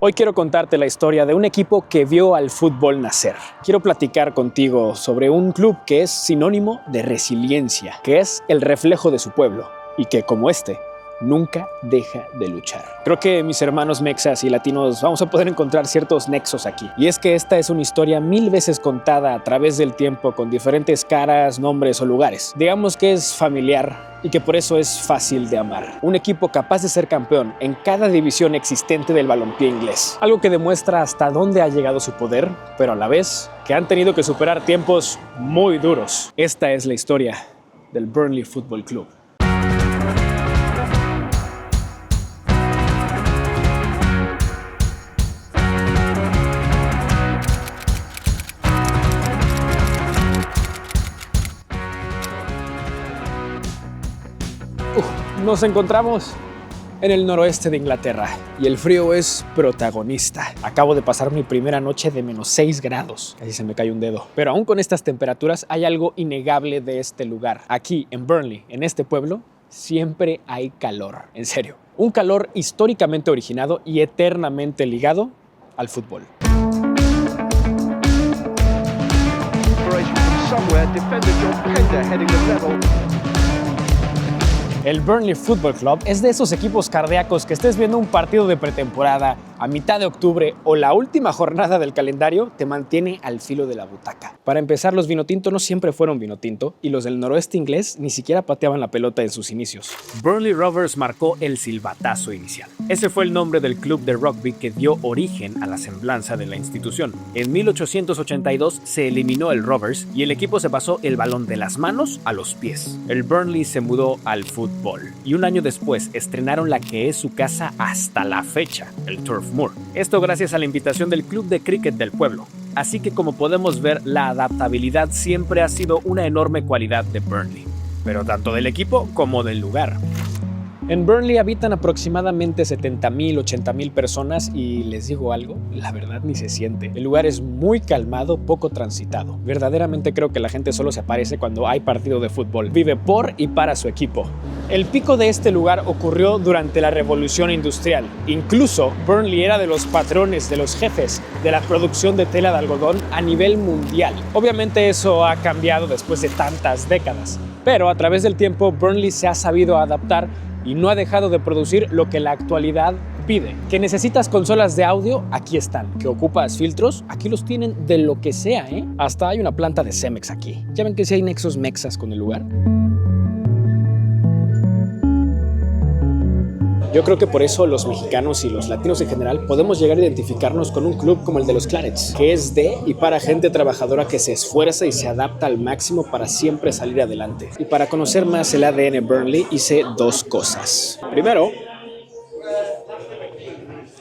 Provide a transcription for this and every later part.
Hoy quiero contarte la historia de un equipo que vio al fútbol nacer. Quiero platicar contigo sobre un club que es sinónimo de resiliencia, que es el reflejo de su pueblo y que, como nunca deja de luchar. Creo que mis hermanos mexas y latinos vamos a poder encontrar ciertos nexos aquí. Y es que esta es una historia 1000 veces contada a través del tiempo con diferentes caras, nombres o lugares. Digamos que es familiar y que por eso es fácil de amar. Un equipo capaz de ser campeón en cada división existente del balompié inglés. Algo que demuestra hasta dónde ha llegado su poder, pero a la vez que han tenido que superar tiempos muy duros. Esta es la historia del Burnley Football Club. Nos encontramos en el noroeste de Inglaterra y el frío es protagonista. Acabo de pasar mi primera noche de -6 grados. Casi se me cae un dedo. Pero aún con estas temperaturas hay algo innegable de este lugar. Aquí en Burnley, en este pueblo, siempre hay calor. En serio. Un calor históricamente originado y eternamente ligado al fútbol. El Burnley Football Club es de esos equipos cardíacos que estés viendo un partido de pretemporada a mitad de octubre o la última jornada del calendario te mantiene al filo de la butaca. Para empezar, los vinotinto no siempre fueron vinotinto y los del noroeste inglés ni siquiera pateaban la pelota en sus inicios. Burnley Rovers marcó el silbatazo inicial. Ese fue el nombre del club de rugby que dio origen a la semblanza de la institución. En 1882 se eliminó el Rovers y el equipo se pasó el balón de las manos a los pies. El Burnley se mudó al fútbol y un año después estrenaron la que es su casa hasta la fecha, el Turf Moor. Esto gracias a la invitación del club de cricket del pueblo. Así que como podemos ver, la adaptabilidad siempre ha sido una enorme cualidad de Burnley, pero tanto del equipo como del lugar. En Burnley habitan aproximadamente 70,000, 80,000 personas y les digo algo, la verdad ni se siente. El lugar es muy calmado, poco transitado. Verdaderamente creo que la gente solo se aparece cuando hay partido de fútbol. Vive por y para su equipo. El pico de este lugar ocurrió durante la Revolución Industrial. Incluso Burnley era de los patrones, de los jefes de la producción de tela de algodón a nivel mundial. Obviamente eso ha cambiado después de tantas décadas, pero a través del tiempo Burnley se ha sabido adaptar y no ha dejado de producir lo que la actualidad pide. ¿Que necesitas consolas de audio? Aquí están. ¿Que ocupas filtros? Aquí los tienen de lo que sea, ¿eh? Hasta hay una planta de Cemex aquí. ¿Ya ven que sí hay nexos mexas con el lugar? Yo creo que por eso los mexicanos y los latinos en general podemos llegar a identificarnos con un club como el de los Clarets, que es de y para gente trabajadora que se esfuerza y se adapta al máximo para siempre salir adelante. Y para conocer más el ADN Burnley hice 2 cosas. Primero,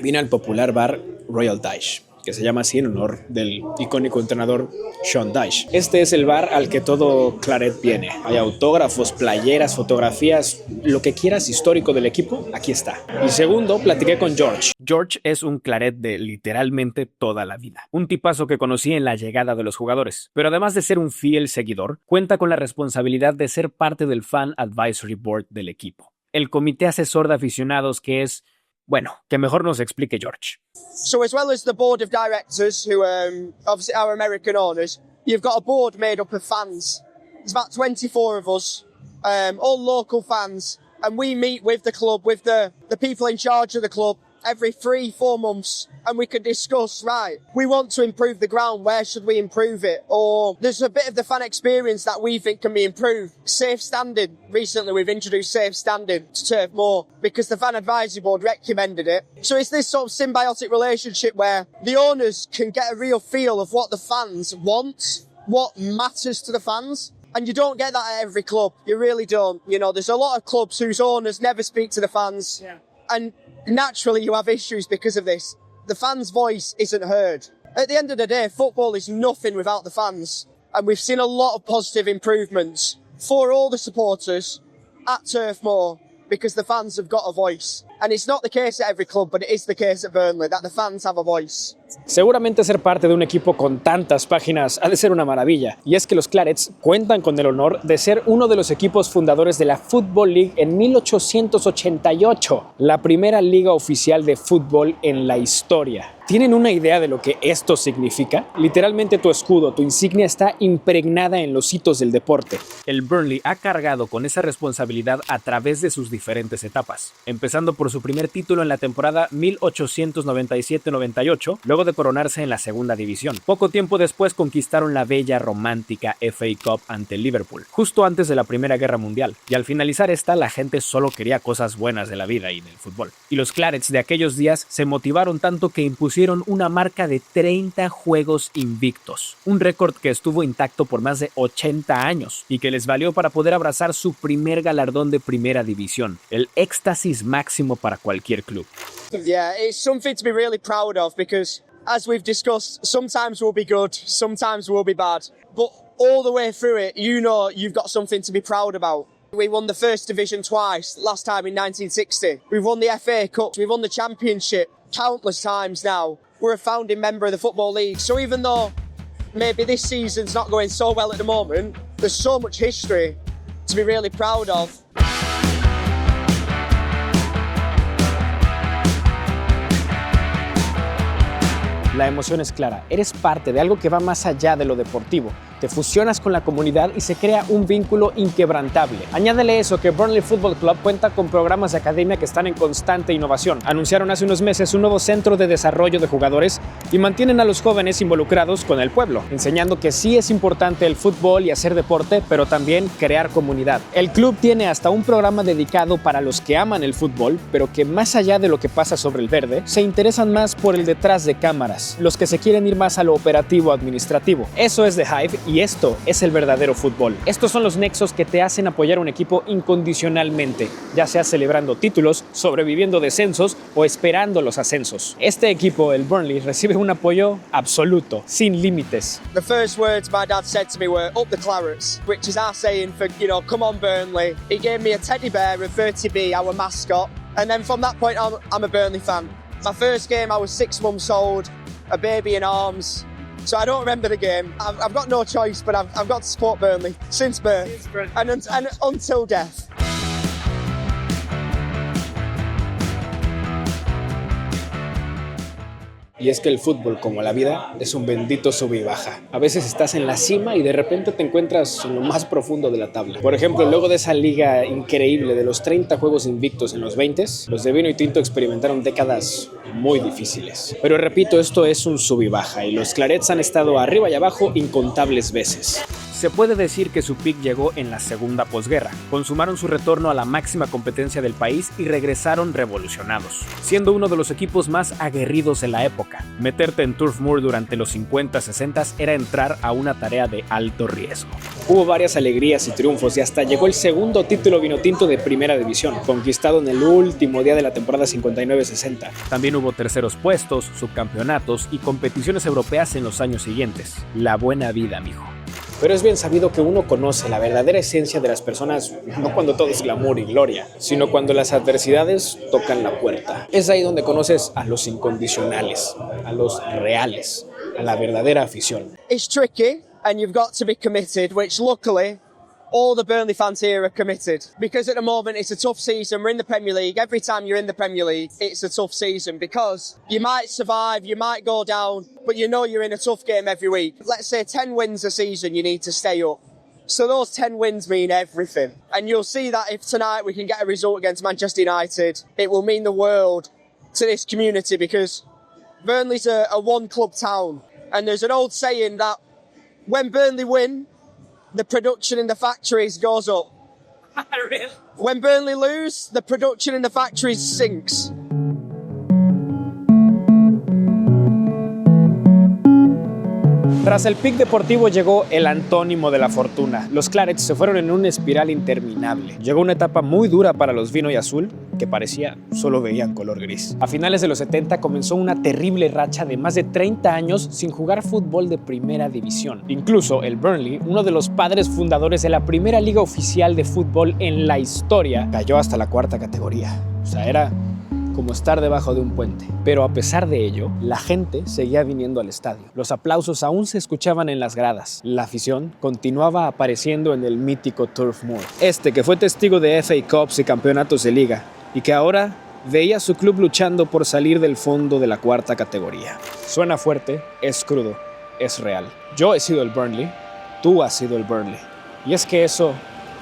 vine al popular bar Royal Dyche, que se llama así en honor del icónico entrenador Sean Dyche. Este es el bar al que todo Claret viene. Hay autógrafos, playeras, fotografías, lo que quieras histórico del equipo, aquí está. Y segundo, platiqué con George. George es un Claret de literalmente toda la vida. Un tipazo que conocí en la llegada de los jugadores. Pero además de ser un fiel seguidor, cuenta con la responsabilidad de ser parte del Fan Advisory Board del equipo. El comité asesor de aficionados que es... Bueno, que mejor nos explique George. So as well as the board of directors, who obviously are American owners, you've got a board made up of fans. There's about 24 of us, all local fans, and we meet with the club, with the people in charge of the club, every 3-4 months, and we can discuss, right, we want to improve the ground, where should we improve it? Or there's a bit of the fan experience that we think can be improved. Safe standing. Recently we've introduced safe standing to Turf Moor because the fan advisory board recommended it. So it's this sort of symbiotic relationship where the owners can get a real feel of what the fans want, what matters to the fans. And you don't get that at every club. You really don't. You know, there's a lot of clubs whose owners never speak to the fans. Yeah. And naturally you have issues because of this. The fans' voice isn't heard. At the end of the day, football is nothing without the fans. And we've seen a lot of positive improvements for all the supporters at Turf Moor because the fans have got a voice. And it's not the case at every club, but it is the case at Burnley, that the fans have a voice. Seguramente ser parte de un equipo con tantas páginas ha de ser una maravilla, y es que los Clarets cuentan con el honor de ser uno de los equipos fundadores de la Football League en 1888, la primera liga oficial de fútbol en la historia. ¿Tienen una idea de lo que esto significa? Literalmente tu escudo, tu insignia está impregnada en los hitos del deporte. El Burnley ha cargado con esa responsabilidad a través de sus diferentes etapas, empezando por su primer título en la temporada 1897-98, luego de coronarse en la segunda división. Poco tiempo después conquistaron la bella romántica FA Cup ante el Liverpool, justo antes de la Primera Guerra Mundial, y al finalizar esta la gente solo quería cosas buenas de la vida y del fútbol. Y los Clarets de aquellos días se motivaron tanto que impusieron una marca de 30 juegos invictos, un récord que estuvo intacto por más de 80 años y que les valió para poder abrazar su primer galardón de primera división, el éxtasis máximo para cualquier club. Yeah, it's something to be really proud of because, as we've discussed, sometimes we'll be good, sometimes we'll be bad, but all the way through it, you know you've got something to be proud about. We won the First Division twice, last time in 1960. We've won the FA Cup, we've won the Championship countless times now. We're a founding member of the Football League. So even though maybe this season's not going so well at the moment, there's so much history to be really proud of. La emoción es clara, eres parte de algo que va más allá de lo deportivo. Te fusionas con la comunidad y se crea un vínculo inquebrantable. Añádele eso que Burnley Football Club cuenta con programas de academia que están en constante innovación. Anunciaron hace unos meses un nuevo centro de desarrollo de jugadores y mantienen a los jóvenes involucrados con el pueblo, enseñando que sí es importante el fútbol y hacer deporte, pero también crear comunidad. El club tiene hasta un programa dedicado para los que aman el fútbol, pero que más allá de lo que pasa sobre el verde, se interesan más por el detrás de cámaras, los que se quieren ir más a lo operativo administrativo. Eso es The Hive y esto es el verdadero fútbol. Estos son los nexos que te hacen apoyar a un equipo incondicionalmente, ya sea celebrando títulos, sobreviviendo descensos o esperando los ascensos. Este equipo, el Burnley, recibe un apoyo absoluto, sin límites. The first words my dad said to me were, "Up the Clarets," which is our saying for, come on Burnley. He gave me a teddy bear of Bertie B, our mascot, and then from that point on, I'm a Burnley fan. My first game, I was 6 months old, a baby in arms. So I don't remember the game. I've got no choice, but I've got to support Burnley since birth and until death. Y es que el fútbol, como la vida, es un bendito sube y baja. A veces estás en la cima y de repente te encuentras en lo más profundo de la tabla. Por ejemplo, luego de esa liga increíble de los 30 juegos invictos en los 20s, los de vino y tinto experimentaron décadas muy difíciles. Pero repito, esto es un sub y baja y los Clarets han estado arriba y abajo incontables veces. Se puede decir que su pick llegó en la segunda posguerra. Consumaron su retorno a la máxima competencia del país y regresaron revolucionados, siendo uno de los equipos más aguerridos en la época. Meterte en Turf Moor durante los 50-60 era entrar a una tarea de alto riesgo. Hubo varias alegrías y triunfos y hasta llegó el segundo título vinotinto de primera división, conquistado en el último día de la temporada 59-60. También hubo terceros puestos, subcampeonatos y competiciones europeas en los años siguientes. La buena vida, mijo. Pero es bien sabido que uno conoce la verdadera esencia de las personas no cuando todo es glamour y gloria, sino cuando las adversidades tocan la puerta. Es ahí donde conoces a los incondicionales, a los reales, a la verdadera afición. It's tricky and you've got to be committed, which luckily all the Burnley fans here are committed. Because at the moment it's a tough season, we're in the Premier League. Every time you're in the Premier League, it's a tough season because you might survive, you might go down, but you know you're in a tough game every week. Let's say 10 wins a season, you need to stay up. So those 10 wins mean everything. And you'll see that if tonight we can get a result against Manchester United, it will mean the world to this community because Burnley's a one-club town. And there's an old saying that when Burnley win, the production in the factories goes up. Really? When Burnley lose, the production in the factories sinks. Tras el pick deportivo llegó el antónimo de la fortuna. Los Clarets se fueron en una espiral interminable. Llegó una etapa muy dura para los vino y azul, que parecía solo veían color gris. A finales de los 70 comenzó una terrible racha de más de 30 años sin jugar fútbol de primera división. Incluso el Burnley, uno de los padres fundadores de la primera liga oficial de fútbol en la historia, cayó hasta la 4ª categoría. O sea, era como estar debajo de un puente. Pero a pesar de ello, la gente seguía viniendo al estadio. Los aplausos aún se escuchaban en las gradas. La afición continuaba apareciendo en el mítico Turf Moor. Que fue testigo de FA Cups y campeonatos de liga, y que ahora veía a su club luchando por salir del fondo de la cuarta categoría. Suena fuerte, es crudo, es real. Yo he sido el Burnley, tú has sido el Burnley. Y es que eso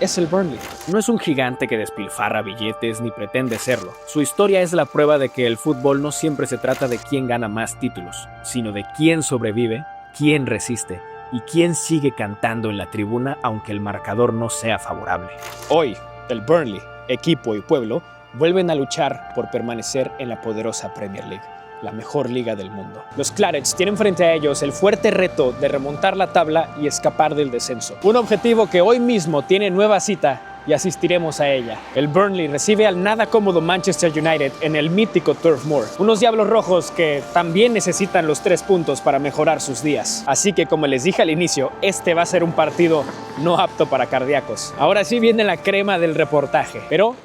es el Burnley. No es un gigante que despilfarra billetes ni pretende serlo. Su historia es la prueba de que el fútbol no siempre se trata de quién gana más títulos, sino de quién sobrevive, quién resiste y quién sigue cantando en la tribuna aunque el marcador no sea favorable. Hoy, el Burnley, equipo y pueblo, vuelven a luchar por permanecer en la poderosa Premier League, la mejor liga del mundo. Los Clarets tienen frente a ellos el fuerte reto de remontar la tabla y escapar del descenso. Un objetivo que hoy mismo tiene nueva cita y asistiremos a ella. El Burnley recibe al nada cómodo Manchester United en el mítico Turf Moor. Unos diablos rojos que también necesitan los 3 puntos para mejorar sus días. Así que, como les dije al inicio, este va a ser un partido no apto para cardíacos. Ahora sí viene la crema del reportaje, pero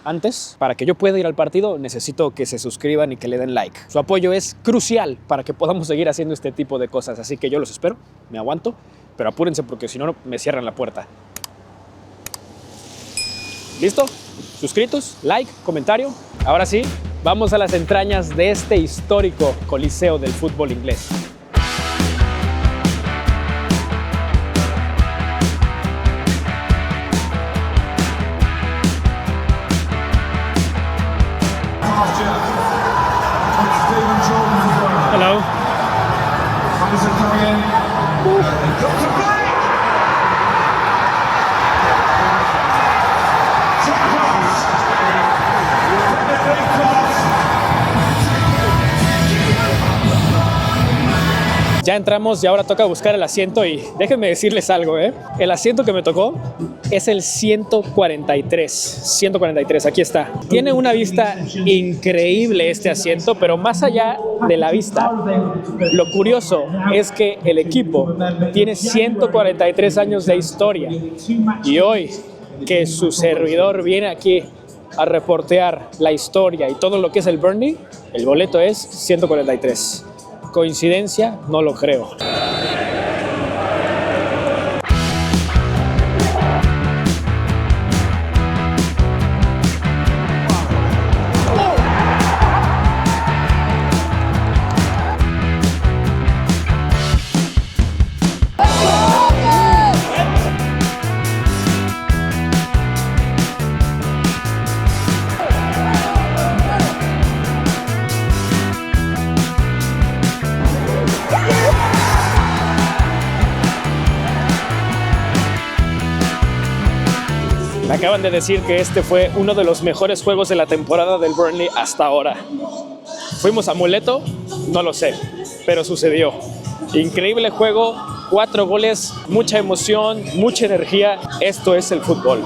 antes, para que yo pueda ir al partido, necesito que se suscriban y que le den like. Su apoyo es crucial para que podamos seguir haciendo este tipo de cosas, así que yo los espero, me aguanto, pero apúrense porque si no, me cierran la puerta. ¿Listo? ¿Suscritos? ¿Like? ¿Comentario? Ahora sí, vamos a las entrañas de este histórico coliseo del fútbol inglés. Hello. Ya entramos y ahora toca buscar el asiento y déjenme decirles algo, El asiento que me tocó es el 143. 143, aquí está. Tiene una vista increíble este asiento, pero más allá de la vista, lo curioso es que el equipo tiene 143 años de historia. Y hoy que su servidor viene aquí a reportear la historia y todo lo que es el Burnley, el boleto es 143. ¿Coincidencia? No lo creo. Me acaban de decir que este fue uno de los mejores juegos de la temporada del Burnley hasta ahora. ¿Fuimos amuleto? No lo sé, pero sucedió. Increíble juego, 4 goles, mucha emoción, mucha energía. Esto es el fútbol.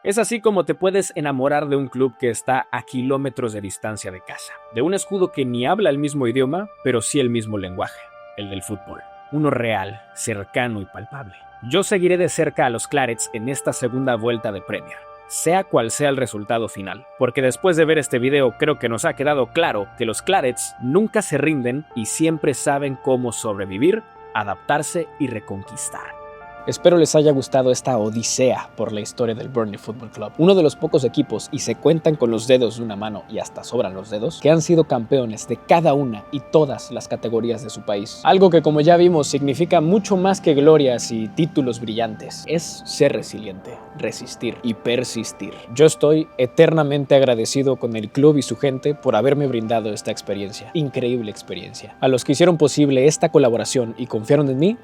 Es así como te puedes enamorar de un club que está a kilómetros de distancia de casa. De un escudo que ni habla el mismo idioma, pero sí el mismo lenguaje, el del fútbol. Uno real, cercano y palpable. Yo seguiré de cerca a los Clarets en esta segunda vuelta de Premier, sea cual sea el resultado final, porque después de ver este video creo que nos ha quedado claro que los Clarets nunca se rinden y siempre saben cómo sobrevivir, adaptarse y reconquistar. Espero les haya gustado esta odisea por la historia del Burnley Football Club. Uno de los pocos equipos, y se cuentan con los dedos de una mano y hasta sobran los dedos, que han sido campeones de cada una y todas las categorías de su país. Algo que, como ya vimos, significa mucho más que glorias y títulos brillantes. Es ser resiliente, resistir y persistir. Yo estoy eternamente agradecido con el club y su gente por haberme brindado esta experiencia. Increíble experiencia. A los que hicieron posible esta colaboración y confiaron en mí,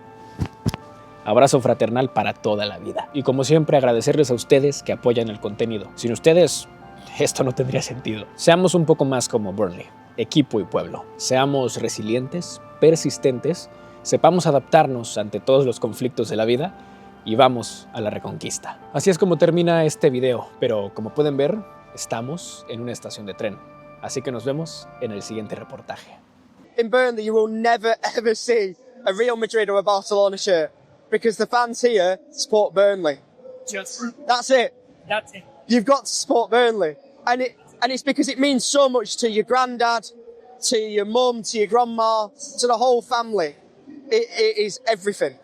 abrazo fraternal para toda la vida. Y como siempre, agradecerles a ustedes que apoyan el contenido. Sin ustedes, esto no tendría sentido. Seamos un poco más como Burnley, equipo y pueblo. Seamos resilientes, persistentes, sepamos adaptarnos ante todos los conflictos de la vida y vamos a la reconquista. Así es como termina este video, pero como pueden ver, estamos en una estación de tren. Así que nos vemos en el siguiente reportaje. In Burnley, you will never ever see a Real Madrid or a Barcelona shirt. Because the fans here support Burnley. Just That's it. that's it. You've got to support Burnley. And And it's because it means so much to your granddad, to your mum, to your grandma, to the whole family. It is everything.